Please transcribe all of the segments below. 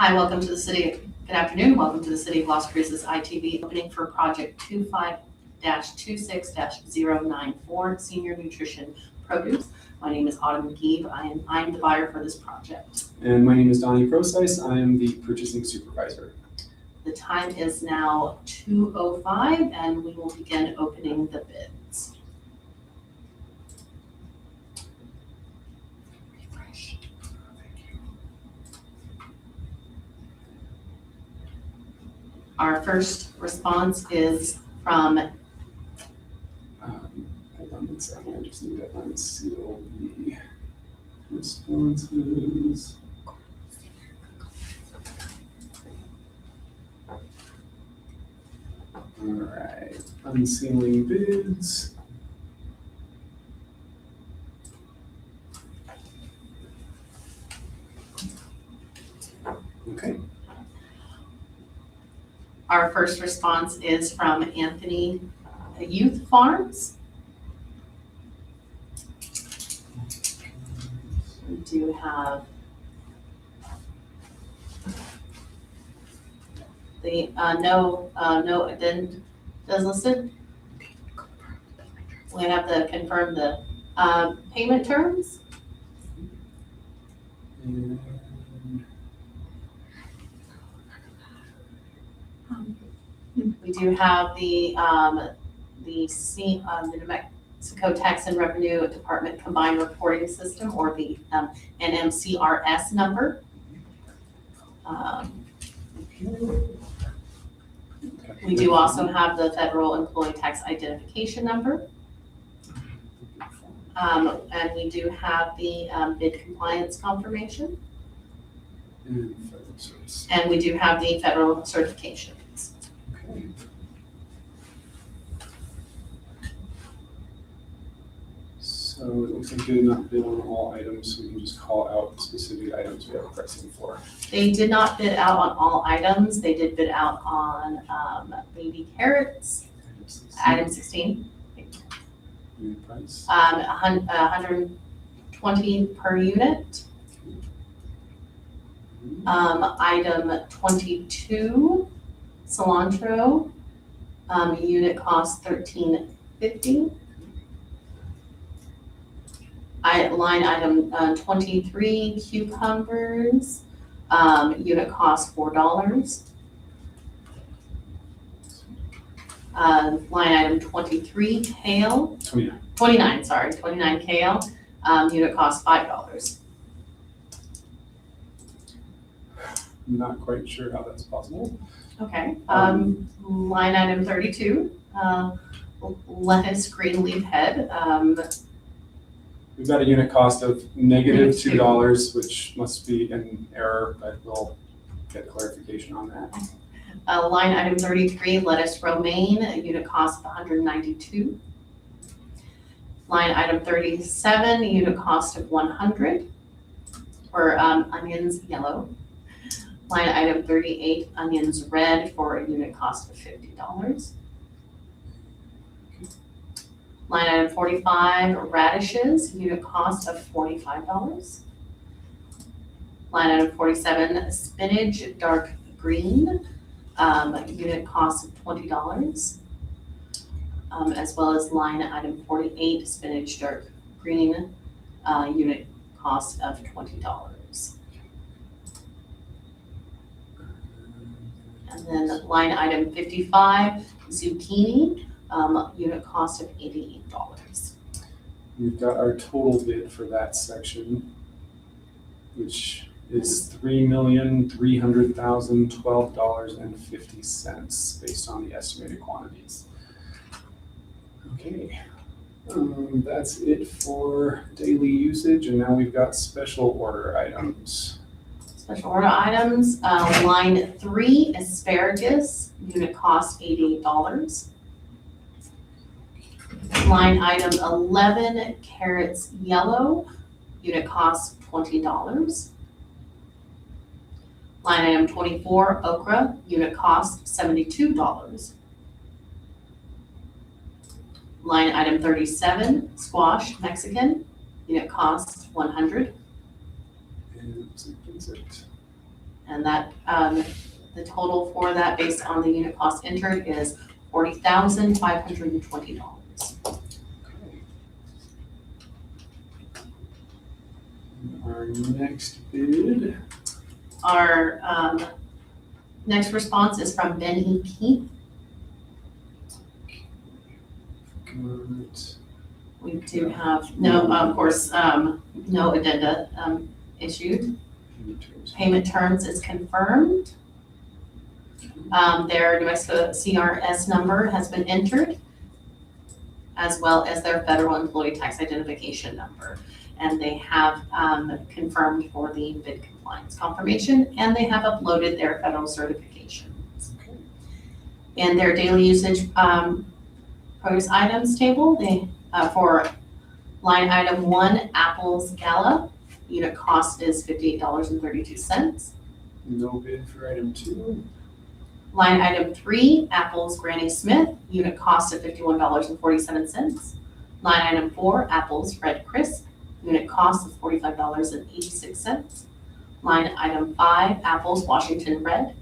Hi, welcome to the city, good afternoon, welcome to the City of Las Cruces ITV opening for project 25-26-094 Senior Nutrition Produce. My name is Autumn McGee. I am the buyer for this project. And my name is Donnie Procise. I am the purchasing supervisor. The time is now 2:05 and we will begin opening the bids. Our first response is from, Hold on one second, I just need to unseal the responses. All right, unsealing bids. Okay. our first response is from Anthony Youth Farms. We do have the, no addendum is listed. We have to confirm the, payment terms. And We do have the New Mexico Tax and Revenue Department Combined Reporting System, or the NMCRS number. We do also have the Federal Employee Tax Identification number. And we do have the bid compliance confirmation, and federal service. and we do have the federal certifications. Okay. So it looks like they did not bid on all items, so we can just call out specific items we have pricing for. They did not bid out on all items. They did bid out on baby carrots, item 16, Unit price. 120 per unit. Item 22, cilantro, unit cost $13.50. Line item 23, cucumbers, unit cost $4. Line item 23, kale, 29, kale, unit cost $5. I'm not quite sure how that's possible. Okay, line item 32, lettuce green leaf head, We've got a unit cost of negative -$2. $2, which must be an error, but we'll get clarification on that. line item 33, lettuce romaine, a unit cost of $192. Line item 37, unit cost of $100 for onions yellow. Line item 38, onions red for a unit cost of $50. Line item 45, radishes, unit cost of $45. Line item 47, spinach dark green, unit cost of $20. As well as line item 48, spinach dark green, unit cost of $20. And then line item 55, zucchini, unit cost of $88. We've got our total bid for that section, which is $3,300,012.50 based on the estimated quantities. Okay, that's it for daily usage, and now we've got special order items. Special order items, line 3, asparagus, unit cost $88. Line item 11, carrots yellow, unit cost $20. Line item 24, okra, unit cost $72. Line item 37, squash Mexican, unit cost $100. And that's it. And that, the total for that based on the unit cost entered is $40,520. Our next bid, Our next response is from Ben E. Keith. got We do have, no, of course, no addenda issued. payment terms. Payment terms is confirmed. Their New Mexico CRS number has been entered, as well as their federal employee tax identification number. And they have confirmed for the bid compliance confirmation, and they have uploaded their federal certifications. Okay. In their daily usage produce items table, they, for line item 1, apples Gala, unit cost is $58.32. No bid for item 2. Line item 3, apples Granny Smith, unit cost of $51.47. Line item 4, apples Red Crisp, unit cost of $45.86. Line item 5, apples Washington Red,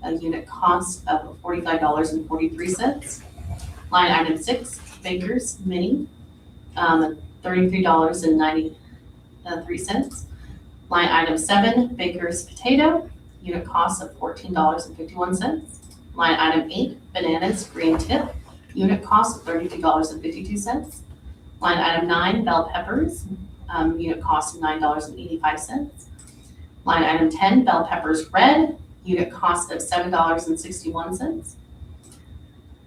a unit cost of $45.43. Line item 6, Baker's Mini, $33.93. Line item 7, Baker's Potato, unit cost of $14.51. Line item 8, Bananas Green Tip, unit cost of $32.52. Line item 9, Bell Peppers, unit cost of $9.85. Line item 10, Bell Peppers Red, unit cost of $7.61.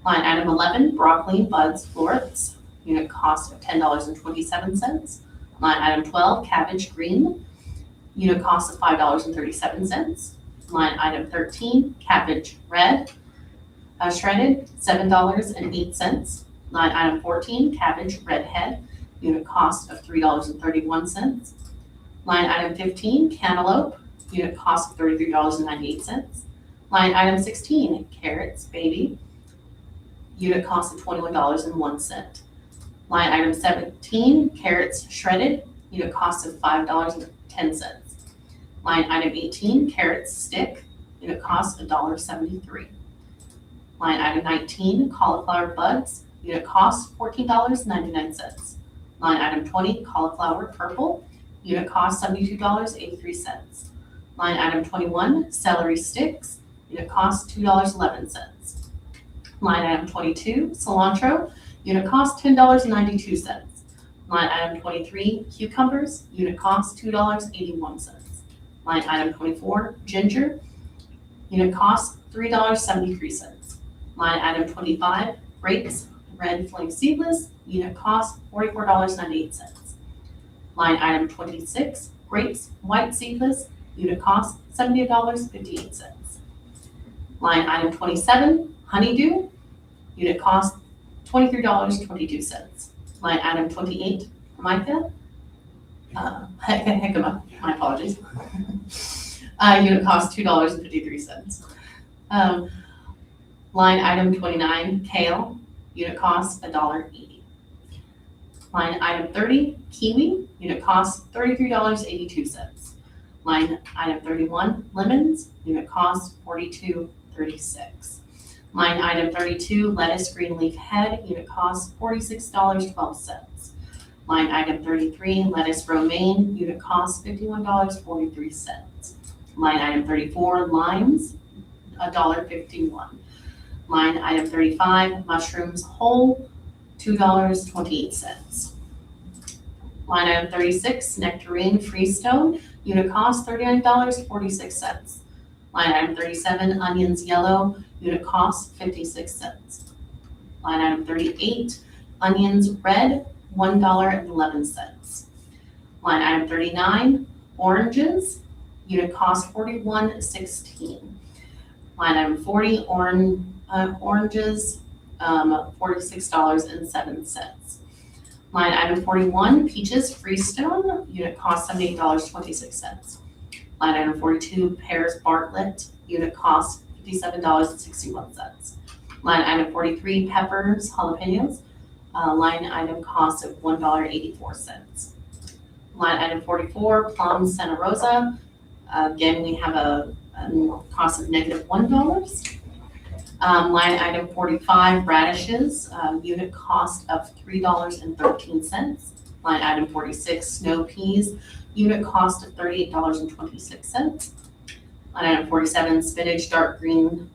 Line item 11, Broccoli Buds Florets, unit cost of $10.27. Line item 12, Cabbage Green, unit cost of $5.37. Line item 13, Cabbage Red, shredded, $7.08. Line item 14, Cabbage Redhead, unit cost of $3.31. Line item 15, Cantaloupe, unit cost of $33.98. Line item 16, Carrots Baby, unit cost of $21.01. Line item 17, Carrots Shredded, unit cost of $5.10. Line item 18, Carrots Stick, unit cost of $1.73. Line item 19, Cauliflower Buds, unit cost $14.99. Line item 20, Cauliflower Purple, unit cost $72.83. Line item 21, Celery Sticks, unit cost $2.11. Line item 22, Cilantro, unit cost $10.92. Line item 23, Cucumbers, unit cost $2.81. Line item 24, Ginger, unit cost $3.73. Line item 25, Grapes Red Flame Seedless, unit cost $44.98. Line item 26, Grapes White Seedless, unit cost $70.58. Line item 27, Honeydew, unit cost $23.22. Line item 28, Formica, Jicama, my apologies. Unit cost $2.53. Line item 29, Kale, unit cost $1.80. Line item 30, Kiwi, unit cost $33.82. Line item 31, Lemons, unit cost $42.36. Line item 32, Lettuce Green Leaf Head, unit cost $46.12. Line item 33, Lettuce Romaine, unit cost $51.43. Line item 34, Limes, $1.51. Line item 35, Mushrooms Whole, $2.28. Line item 36, Nectarine Freestone, unit cost $39.46. Line item 37, Onions Yellow, unit cost 56 cents. Line item 38, Onions Red, $1.11. Line item 39, Oranges, unit cost $41.16. Line item 40, oranges, $46.07. Line item 41, Peaches Freestone, unit cost $78.26. Line item 42, Pears Bartlett, unit cost $57.61. Line item 43, Peppers Jalapenos, line item cost of $1.84. Line item 44, Plum Santa Rosa, Again, we have a cost of negative $1. Line item 45, radishes, unit cost of $3.13. Line item 46, snow peas, unit cost of $38.26. Line item 47, spinach, dark green,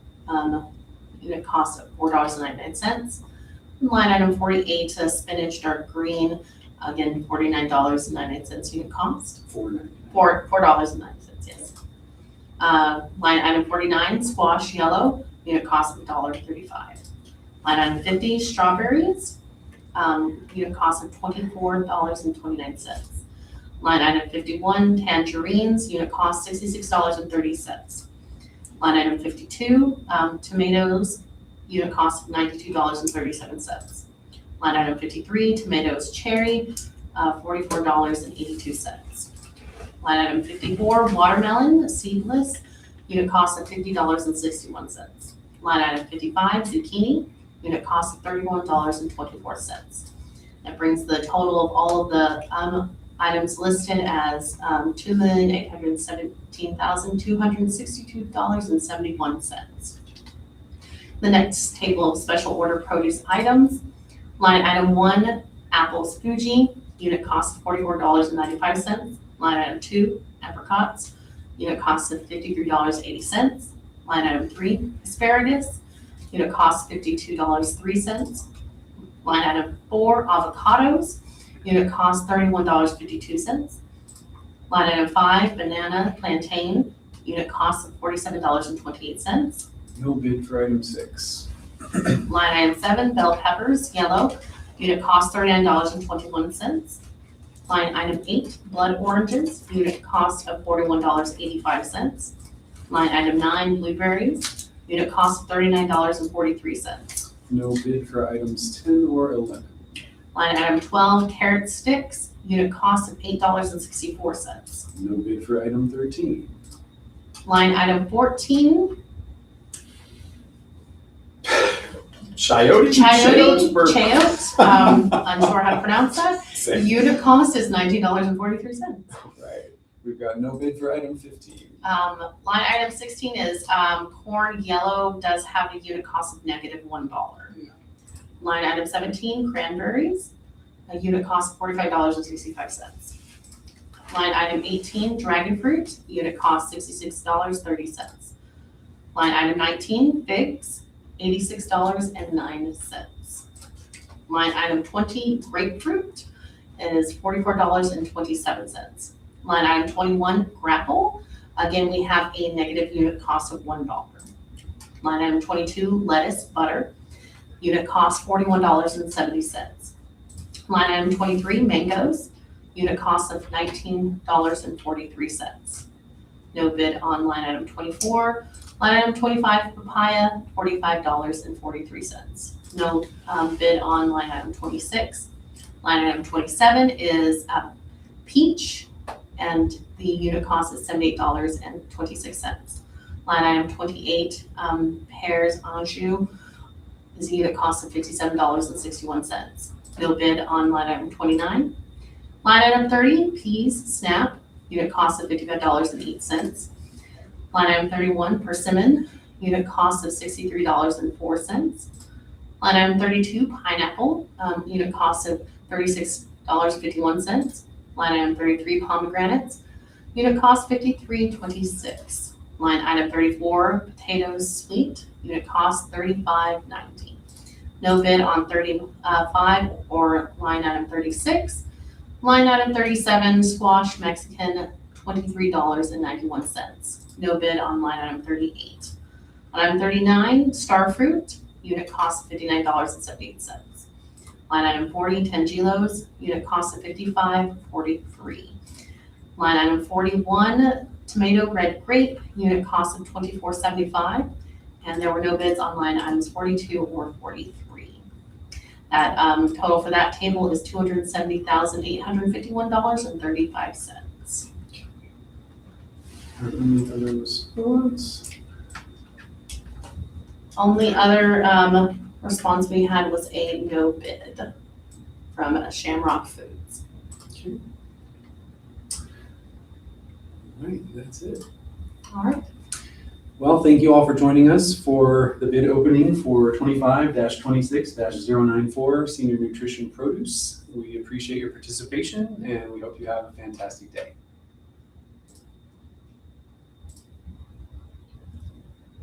unit cost of $4.99. Line item 48, spinach, dark green, again, $49.99 unit cost. $4.09, yes. Line item 49, squash, yellow, unit cost of $1.35. Line item 50, strawberries, unit cost of $24.29. Line item 51, tangerines, unit cost $66.30. Line item 52, tomatoes, unit cost of $92.37. Line item 53, tomatoes cherry, $44.82. Line item 54, watermelon, seedless, unit cost of $50.61. Line item 55, zucchini, unit cost of $31.24. That brings the total of all of the items listed as $2,817,262.71. The next table of special order produce items. Line item 1, apples Fuji, unit cost of $44.95. Line item 2, apricots, unit cost of $53.80. Line item 3, asparagus, unit cost $52.03. Line item 4, avocados, unit cost $31.52. Line item 5, banana plantain, unit cost of $47.28. No bid for item 6. Line item 7, bell peppers, yellow, unit cost $39.21. Line item 8, blood oranges, unit cost of $41.85. Line item 9, blueberries, unit cost of $39.43. No bid for items 10 or 11. Line item 12, carrot sticks, unit cost of $8.64. No bid for item 13. Line item 14, Chayote? chayote, unsure how to pronounce that. Same. Unit cost is $19.43. Right. We've got no bid for item 15. Line item 16 is corn yellow, does have a unit cost of negative $1. Yeah. Line item 17, cranberries, a unit cost of $45.65. Line item 18, dragon fruit, unit cost $66.30. Line item 19, figs, $86.09. Line item 20, grapefruit, is $44.27. Line item 21, grapple, again, we have a negative unit cost of $1. Line item 22, lettuce, butter, unit cost $41.70. Line item 23, mangoes, unit cost of $19.43. No bid on line item 24. Line item 25, papaya, $45.43. No bid on line item 26. Line item 27 is peach, and the unit cost is $78.26. Line item 28, pears Anjou, is a unit cost of $57.61. No bid on line item 29. Line item 30, peas, snap, unit cost of $55.08. Line item 31, persimmon, unit cost of $63.04. Line item 32, pineapple, unit cost of $36.51. Line item 33, pomegranates, unit cost $53.26. Line item 34, potatoes sweet, unit cost $35.90. No bid on 35 or line item 36. Line item 37, squash Mexican, $23.91. No bid on line item 38. Line item 39, star fruit, unit cost $59.78. Line item 40, tangelos, unit cost of $55.43. Line item 41, tomato red grape, unit cost of $24.75. And there were no bids on line items 42 or 43. That total for that table is $270,851.35. Any other response? Only other response we had was a no bid from Shamrock Foods. right, that's it. All right. Well, thank you all for joining us for the bid opening for 25-26-094 Senior Nutrition Produce. We appreciate your participation and we hope you have a fantastic day.